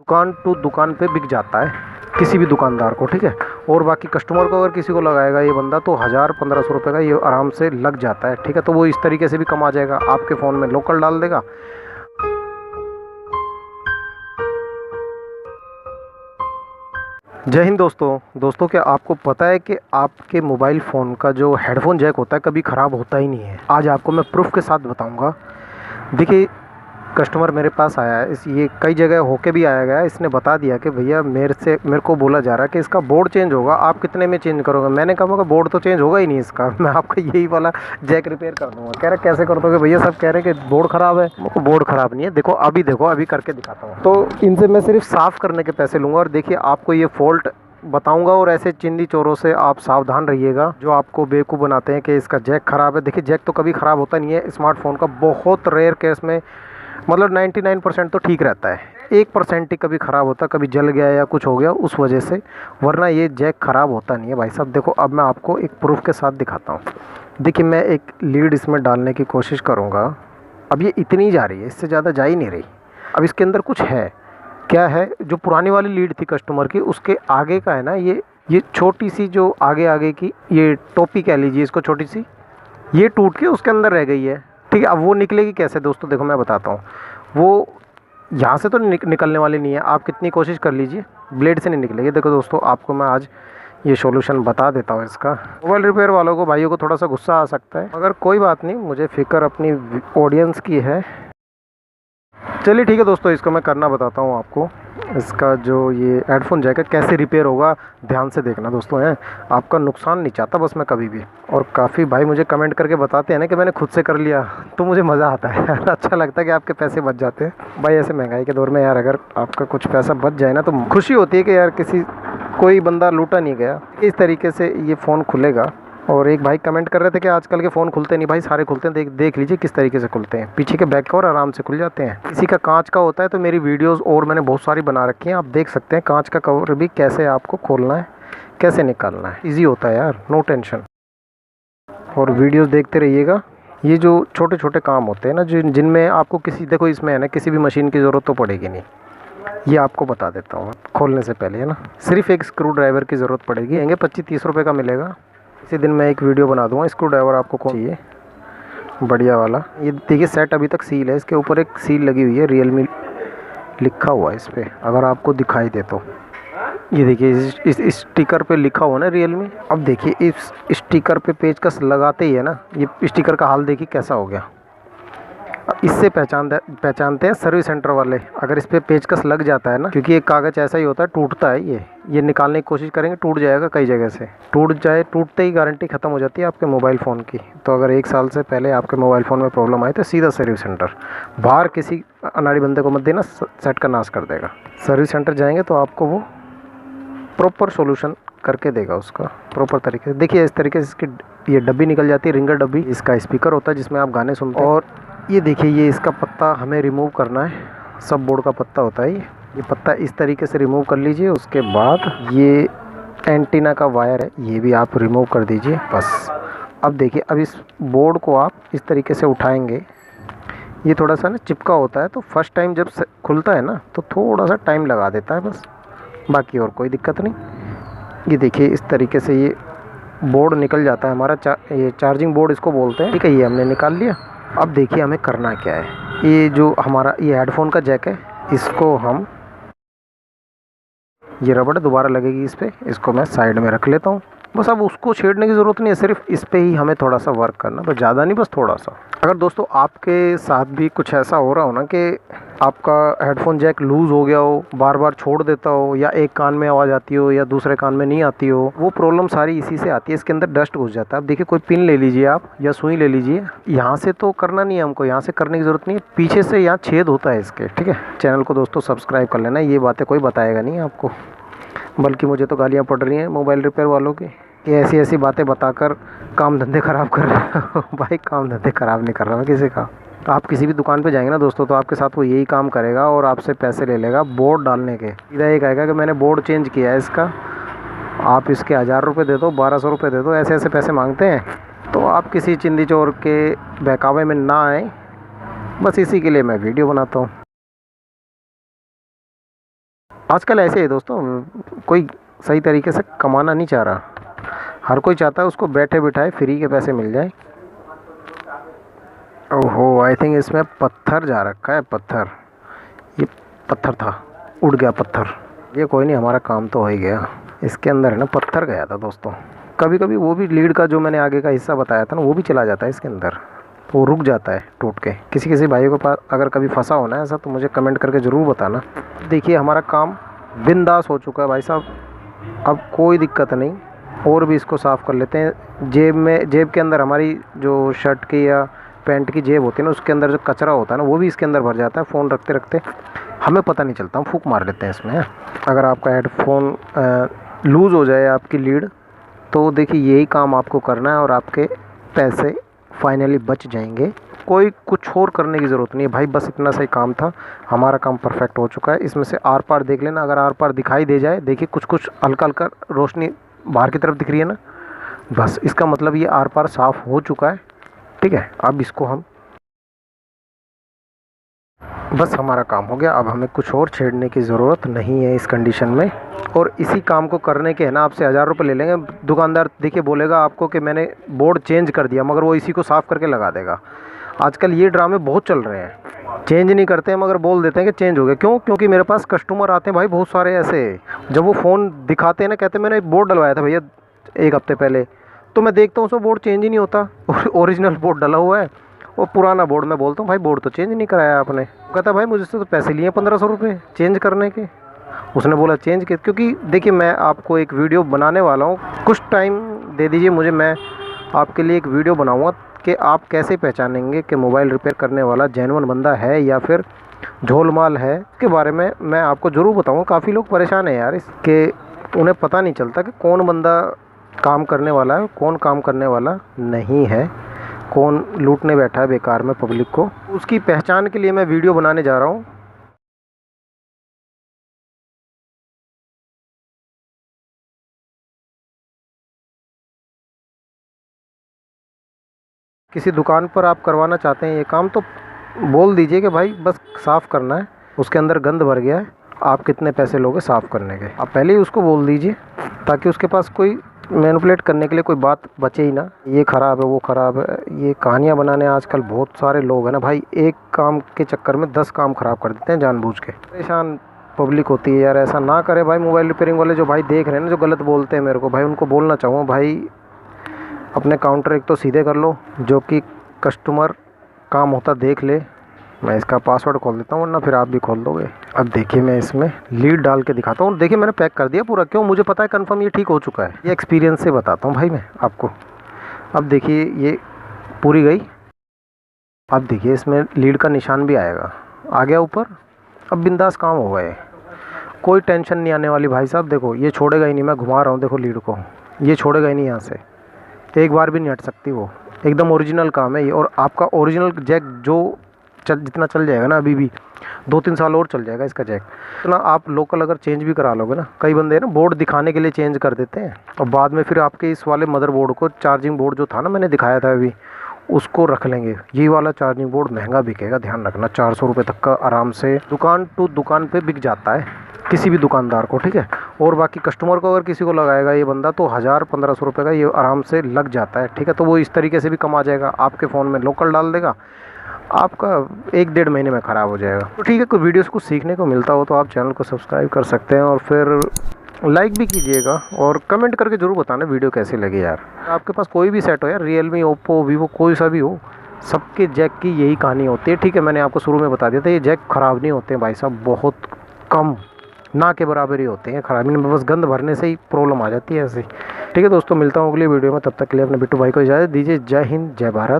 दुकान टू दुकान पे बिक जाता है किसी भी दुकानदार को, ठीक है। और बाकी कस्टमर को अगर किसी को लगाएगा ये बंदा तो 1000-1500 रुपये का ये आराम से लग जाता है, ठीक है। तो वो इस तरीके से भी कमा जाएगा, आपके फ़ोन में लोकल डाल देगा। जय हिंद दोस्तों क्या आपको पता है कि आपके मोबाइल फ़ोन का जो हेडफोन जैक होता है कभी ख़राब होता ही नहीं है। आज आपको मैं प्रूफ के साथ बताऊंगा। देखिए, कस्टमर मेरे पास आया है, ये कई जगह होके भी आया गया है। इसने बता दिया कि भैया मेरे को बोला जा रहा है कि इसका बोर्ड चेंज होगा, आप कितने में चेंज करोगे। मैंने कहा बोर्ड तो चेंज होगा ही नहीं इसका, मैं आपका यही वाला जैक रिपेयर कर दूँगा। कह रहे कैसे कर दोगे भैया, सब कह रहे हैं कि बोर्ड ख़राब है। बोर्ड ख़राब नहीं है, देखो अभी करके दिखाता हूँ। तो इनसे मैं सिर्फ साफ़ करने के पैसे लूँगा और देखिए आपको ये फ़ॉल्ट बताऊंगा। और ऐसे चिंदी चोरों से आप सावधान रहिएगा जो आपको बेवकूफ़ बनाते हैं कि इसका जैक ख़राब है। देखिए, जैक तो कभी ख़राब होता नहीं है स्मार्टफोन का, बहुत रेयर केस में, मतलब 99% तो ठीक रहता है। 1% ही कभी ख़राब होता, कभी जल गया या कुछ हो गया उस वजह से, वरना ये जैक ख़राब होता नहीं है भाई साहब। देखो, अब मैं आपको एक प्रूफ के साथ दिखाता हूँ। देखिए, मैं एक लीड इसमें डालने की कोशिश करूँगा। अब ये इतनी जा रही है, इससे ज़्यादा जा ही नहीं रही। अब इसके अंदर कुछ है, क्या है, जो पुरानी वाली लीड थी कस्टमर की, उसके आगे का है ना, ये छोटी सी जो आगे की ये टोपी कह लीजिए इसको, छोटी सी, ये टूट के उसके अंदर रह गई है, ठीक है। अब वो निकलेगी कैसे दोस्तों, देखो मैं बताता हूँ। वो यहाँ से तो निकलने वाली नहीं है, आप कितनी कोशिश कर लीजिए, ब्लेड से नहीं निकलेगी। देखो दोस्तों, आपको मैं आज ये सॉल्यूशन बता देता हूँ इसका। मोबाइल रिपेयर वालों को, भाइयों को थोड़ा सा गुस्सा आ सकता है, मगर कोई बात नहीं, मुझे फ़िक्र अपनी ऑडियंस की है। चलिए ठीक है दोस्तों, इसको मैं करना बताता हूँ आपको। इसका जो ये हेडफोन जैक है कैसे रिपेयर होगा, ध्यान से देखना दोस्तों है। आपका नुकसान नहीं चाहता बस मैं कभी भी। और काफ़ी भाई मुझे कमेंट करके बताते हैं ना कि मैंने खुद से कर लिया, तो मुझे मज़ा आता है यार, अच्छा लगता है कि आपके पैसे बच जाते हैं भाई। ऐसे महंगाई के दौर में यार, अगर आपका कुछ पैसा बच जाए ना तो खुशी होती है कि यार कोई बंदा लूटा नहीं गया। इस तरीके से ये फ़ोन खुलेगा। और एक भाई कमेंट कर रहे थे कि आजकल के फ़ोन खुलते नहीं। भाई सारे खुलते हैं, देख लीजिए किस तरीके से खुलते हैं। पीछे के बैक कवर आराम से खुल जाते हैं। किसी का कांच का होता है तो मेरी वीडियोस और मैंने बहुत सारी बना रखी हैं, आप देख सकते हैं। कांच का कवर भी कैसे आपको खोलना है, कैसे निकालना है, ईजी होता है यार, नो टेंशन। और वीडियोज़ देखते रहिएगा। ये जो छोटे छोटे काम होते हैं ना, जिनमें आपको देखो इसमें है ना, किसी भी मशीन की ज़रूरत तो पड़ेगी नहीं, ये आपको बता देता हूँ खोलने से पहले, है ना। सिर्फ एक स्क्रू ड्राइवर की ज़रूरत पड़ेगी, 25-30 रुपये का मिलेगा। इसी दिन मैं एक वीडियो बना दूंगा। स्क्रू ड्राइवर आपको कौन चाहिए, बढ़िया वाला। ये देखिए सेट अभी तक सील है, इसके ऊपर एक सील लगी हुई है, रियलमी लिखा हुआ है इस पर, अगर आपको दिखाई दे तो। ये देखिए इस स्टिकर पे लिखा हुआ ना रियलमी। अब देखिए इस स्टिकर पे पेचकस लगाते ही है ना, ये स्टिकर का हाल देखिए कैसा हो गया। इससे पहचानते हैं सर्विस सेंटर वाले, अगर इस पर पेचकस लग जाता है ना, क्योंकि ये कागज़ ऐसा ही होता है, टूटता है। ये निकालने की कोशिश करेंगे, टूट जाएगा। कई जगह से टूट जाए, टूटते ही गारंटी ख़त्म हो जाती है आपके मोबाइल फ़ोन की। तो अगर 1 साल से पहले आपके मोबाइल फ़ोन में प्रॉब्लम आई तो सीधा सर्विस सेंटर, बाहर किसी अनाड़ी बंदे को मत देना, सेट का नाश कर देगा। सर्विस सेंटर जाएंगे तो आपको वो प्रॉपर सोल्यूशन करके देगा उसका प्रॉपर तरीके से। देखिए इस तरीके से इसकी ये डब्बी निकल जाती है, रिंगर डब्बी। इसका स्पीकर होता है जिसमें आप गाने सुनते हैं। और ये देखिए, ये इसका पत्ता हमें रिमूव करना है, सब बोर्ड का पत्ता होता है ये पत्ता इस तरीके से रिमूव कर लीजिए। उसके बाद ये एंटीना का वायर है, ये भी आप रिमूव कर दीजिए बस। अब देखिए, अब इस बोर्ड को आप इस तरीके से उठाएंगे, ये थोड़ा सा ना चिपका होता है, तो फर्स्ट टाइम जब खुलता है ना तो थोड़ा सा टाइम लगा देता है बस, बाकी और कोई दिक्कत नहीं। ये देखिए इस तरीके से ये बोर्ड निकल जाता है हमारा, ये चार्जिंग बोर्ड इसको बोलते हैं, ठीक है। ये हमने निकाल लिया। अब देखिए हमें करना क्या है। ये जो हमारा ये हेडफोन का जैक है, इसको हम, ये रबड़ दोबारा लगेगी इस पर, इसको मैं साइड में रख लेता हूँ बस। अब उसको छेड़ने की ज़रूरत नहीं है, सिर्फ इस पे ही हमें थोड़ा सा वर्क करना, बस ज़्यादा नहीं, बस थोड़ा सा। अगर दोस्तों आपके साथ भी कुछ ऐसा हो रहा हो ना कि आपका हेडफोन जैक लूज़ हो गया हो, बार बार छोड़ देता हो, या एक कान में आवाज़ आती हो या दूसरे कान में नहीं आती हो, वो प्रॉब्लम सारी इसी से आती है। इसके अंदर डस्ट घुस जाता है। अब देखिए, कोई पिन ले लीजिए आप या सुई ले लीजिए, यहाँ से तो करना नहीं है हमको, यहाँ से करने की ज़रूरत नहीं है, पीछे से यहाँ छेद होता है इसके, ठीक है। चैनल को दोस्तों सब्सक्राइब कर लेना, ये बातें कोई बताएगा नहीं आपको, बल्कि मुझे तो गालियाँ पड़ रही हैं मोबाइल रिपेयर वालों की, ये ऐसी बातें बताकर काम धंधे ख़राब कर रहे हो। भाई काम धंधे ख़राब नहीं कर रहा मैं किसी का। तो आप किसी भी दुकान पे जाएंगे ना दोस्तों, तो आपके साथ वो यही काम करेगा और आपसे पैसे ले लेगा बोर्ड डालने के। सीधा ये कहेगा कि मैंने बोर्ड चेंज किया है इसका, आप इसके 1000 रुपये दे दो, 1200 रुपये दे दो, ऐसे पैसे मांगते हैं। तो आप किसी चिंदी चोर के बहकावे में ना आए, बस इसी के लिए मैं वीडियो बनाता हूँ। आजकल ऐसे है दोस्तों, कोई सही तरीके से कमाना नहीं चाह रहा। हर कोई चाहता है उसको बैठे बिठाए फ्री के पैसे मिल जाए। ओहो, आई थिंक इसमें पत्थर जा रखा है, पत्थर। ये पत्थर था, उड़ गया पत्थर। ये कोई नहीं, हमारा काम तो हो ही गया। इसके अंदर है ना पत्थर गया था दोस्तों। कभी कभी वो भी लीड का जो मैंने आगे का हिस्सा बताया था ना, वो भी चला जाता है इसके अंदर, तो वो रुक जाता है टूट के। किसी किसी भाइयों के पास अगर कभी फंसा होना है ऐसा, तो मुझे कमेंट करके ज़रूर बताना। देखिए हमारा काम बिंदास हो चुका है भाई साहब, अब कोई दिक्कत नहीं। और भी इसको साफ़ कर लेते हैं। जेब के अंदर हमारी जो शर्ट की या पैंट की जेब होती है ना, उसके अंदर जो कचरा होता है ना, वो भी इसके अंदर भर जाता है। फ़ोन रखते रखते हमें पता नहीं चलता, हम फूंक मार लेते हैं इसमें। अगर आपका हेडफोन लूज़ हो जाए आपकी लीड, तो देखिए यही काम आपको करना है और आपके पैसे फाइनली बच जाएंगे। कोई कुछ और करने की ज़रूरत नहीं है भाई, बस इतना सही काम था। हमारा काम परफेक्ट हो चुका है। इसमें से आर पार देख लेना, अगर आर पार दिखाई दे जाए, देखिए कुछ कुछ हल्का हल्का रोशनी बाहर की तरफ दिख रही है ना, बस इसका मतलब ये आर पार साफ़ हो चुका है। ठीक है, अब इसको हम, बस हमारा काम हो गया। अब हमें कुछ और छेड़ने की ज़रूरत नहीं है इस कंडीशन में। और इसी काम को करने के है ना, आपसे 1000 रुपये ले लेंगे। दुकानदार देखिए बोलेगा आपको कि मैंने बोर्ड चेंज कर दिया, मगर वो इसी को साफ़ करके लगा देगा। आजकल ये ड्रामे बहुत चल रहे हैं, चेंज नहीं करते हैं मगर बोल देते हैं कि चेंज हो गया। क्यों? क्योंकि मेरे पास कस्टमर आते हैं भाई बहुत सारे ऐसे। जब वो फ़ोन दिखाते हैं ना, कहते हैं मैंने बोर्ड डलवाया था भैया 1 हफ्ते पहले, तो मैं देखता हूँ उसमें बोर्ड चेंज ही नहीं होता, ओरिजिनल बोर्ड डला हुआ है। वो पुराना बोर्ड, मैं बोलता हूँ भाई बोर्ड तो चेंज नहीं कराया आपने। कहता भाई मुझे से तो पैसे लिए 1500 रुपये चेंज करने के। उसने बोला चेंज के, क्योंकि देखिए मैं आपको एक वीडियो बनाने वाला हूँ, कुछ टाइम दे दीजिए मुझे, मैं आपके लिए एक वीडियो बनाऊँगा कि आप कैसे पहचानेंगे कि मोबाइल रिपेयर करने वाला जेन्युइन बंदा है या फिर झोलमाल है। इसके बारे में मैं आपको ज़रूर बताऊँगा। काफ़ी लोग परेशान हैं यार इसके, उन्हें पता नहीं चलता कि कौन बंदा काम करने वाला है, कौन काम करने वाला नहीं है, कौन लूटने बैठा है बेकार में पब्लिक को। उसकी पहचान के लिए मैं वीडियो बनाने जा रहा हूँ। किसी दुकान पर आप करवाना चाहते हैं ये काम, तो बोल दीजिए कि भाई बस साफ़ करना है, उसके अंदर गंद भर गया है, आप कितने पैसे लोगे साफ़ करने के। आप पहले ही उसको बोल दीजिए, ताकि उसके पास कोई मैनिपुलेट करने के लिए कोई बात बचे ही ना। ये ख़राब है, वो ख़राब है, ये कहानियाँ बनाने आजकल बहुत सारे लोग हैं ना भाई, एक काम के चक्कर में 10 काम ख़राब कर देते हैं जानबूझ के। परेशान पब्लिक होती है यार, ऐसा ना करे भाई। मोबाइल रिपेयरिंग वाले जो भाई देख रहे हैं ना, जो गलत बोलते हैं मेरे को, भाई उनको बोलना चाहूँगा भाई अपने काउंटर एक तो सीधे कर लो, जो कि कस्टमर काम होता देख ले। मैं इसका पासवर्ड खोल देता हूँ, वरना फिर आप भी खोल दोगे। अब देखिए मैं इसमें लीड डाल के दिखाता हूँ। देखिए मैंने पैक कर दिया पूरा, क्यों? मुझे पता है कंफर्म ये ठीक हो चुका है। ये एक्सपीरियंस से बताता हूँ भाई मैं आपको। अब देखिए ये पूरी गई। अब देखिए इसमें लीड का निशान भी आएगा, आ गया ऊपर। अब बिंदास काम हो गए, कोई टेंशन नहीं आने वाली भाई साहब। देखो ये छोड़ेगा ही नहीं, मैं घुमा रहा हूँ देखो लीड को, ये छोड़ेगा ही नहीं यहाँ से, एक बार भी नहीं हट सकती वो। एकदम ओरिजिनल काम है ये। और आपका ओरिजिनल जैक जो जितना चल जाएगा ना, अभी भी 2-3 साल और चल जाएगा इसका जैक। तो ना आप लोकल अगर चेंज भी करा लोगे ना, कई बंदे ना बोर्ड दिखाने के लिए चेंज कर देते हैं, और बाद में फिर आपके इस वाले मदरबोर्ड को, चार्जिंग बोर्ड जो था ना मैंने दिखाया था अभी, उसको रख लेंगे। ये वाला चार्जिंग बोर्ड महंगा बिकेगा, ध्यान रखना। 400 रुपये तक का आराम से दुकान टू दुकान पे बिक जाता है किसी भी दुकानदार को, ठीक है। और बाकी कस्टमर को अगर किसी को लगाएगा ये बंदा, तो 1000-1500 रुपये का ये आराम से लग जाता है, ठीक है। तो वो इस तरीके से भी कमा जाएगा, आपके फ़ोन में लोकल डाल देगा, आपका 1-1.5 महीने में ख़राब हो जाएगा। तो ठीक है, कोई वीडियोस को सीखने को मिलता हो तो आप चैनल को सब्सक्राइब कर सकते हैं, और फिर लाइक भी कीजिएगा, और कमेंट करके ज़रूर बताना वीडियो कैसी लगी यार। आपके पास कोई भी सेट हो यार, रियलमी, ओप्पो, वीवो, कोई सा भी हो, सबके जैक की यही कहानी होती है, ठीक है। मैंने आपको शुरू में बता दिया था, ये जैक ख़राब नहीं होते हैं भाई साहब, बहुत कम, ना के बराबर ही होते हैं ख़राबी में, बस गंद भरने से ही प्रॉब्लम आ जाती है ऐसे। ठीक है दोस्तों, मिलता हूँ अगली वीडियो में, तब तक के लिए अपने बिट्टू भाई को इजाज़त दीजिए। जय हिंद, जय भारत।